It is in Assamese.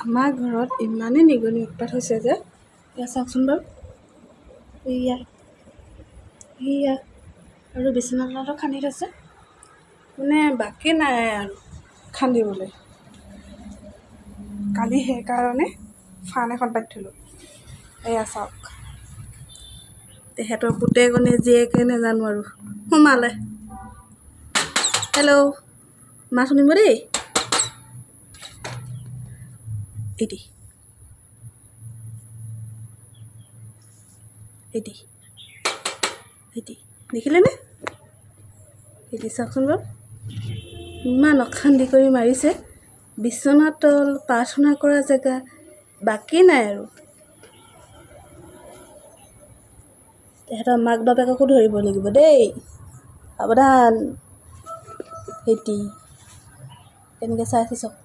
আমাৰ ঘৰত ইমানেই নিগনি উৎপাত হৈছে যে এয়া চাওকচোন বাৰু এয়া আৰু বিচনা তলতো খান্দি থৈছে মানে বাকী নাই আৰু খান্দিবলৈ কালি সেইকাৰণে ফাৰ্ম এখন পাতি থ'লোঁ এয়া চাওক তেহেঁতৰ পুতেকনে জীয়েকে নেজানো আৰু সোমালে হেল্ল' মাত শুনিব দেই এটি দেখিলেনে এটি চাওকচোন বাৰু ইমান অশান্তি কৰি মাৰিছে বিচনা তল প্ৰাৰ্থনা কৰা জেগা বাকী নাই আৰু তেহেঁতৰ মাক বাপেককো ধৰিব লাগিব দেই সাৱধান এটি কেনেকৈ চাই আছে চাওক